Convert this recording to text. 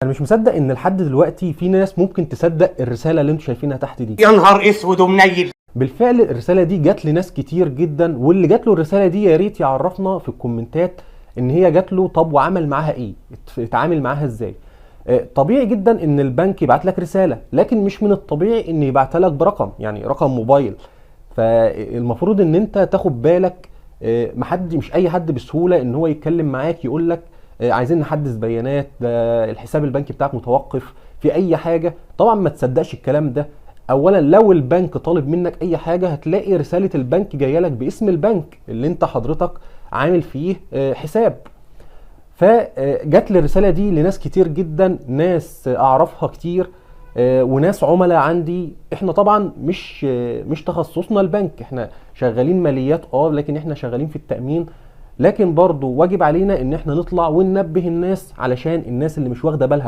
انا مش مصدق ان لحد دلوقتي في ناس ممكن تصدق الرساله اللي انتم شايفينها تحت دي. يا نهار اسود ومنيل. بالفعل الرساله دي جات لناس كتير جدا، واللي جات له الرساله دي يا ريت يعرفنا في الكومنتات ان هي جات له، طب وعمل معاها ايه، اتعامل معاها ازاي. طبيعي جدا ان البنك يبعت لك رساله، لكن مش من الطبيعي ان يبعتها لك برقم، يعني رقم موبايل. فالمفروض ان انت تاخد بالك. مش اي حد بسهوله ان هو يتكلم معاك يقول لك عايزين نحدث بيانات، ده الحساب البنكي بتاعك متوقف في اي حاجه. طبعا ما تصدقش الكلام ده. اولا لو البنك طالب منك اي حاجه هتلاقي رساله البنك جايه لك باسم البنك اللي انت حضرتك عامل فيه حساب. فجات لي الرساله دي لناس كتير جدا، ناس اعرفها كتير، وناس عملاء عندي. احنا طبعا مش تخصصنا البنك، احنا شغالين ماليات لكن احنا شغالين في التأمين. لكن برضو واجب علينا ان احنا نطلع وننبه الناس، علشان الناس اللي مش واخده بالها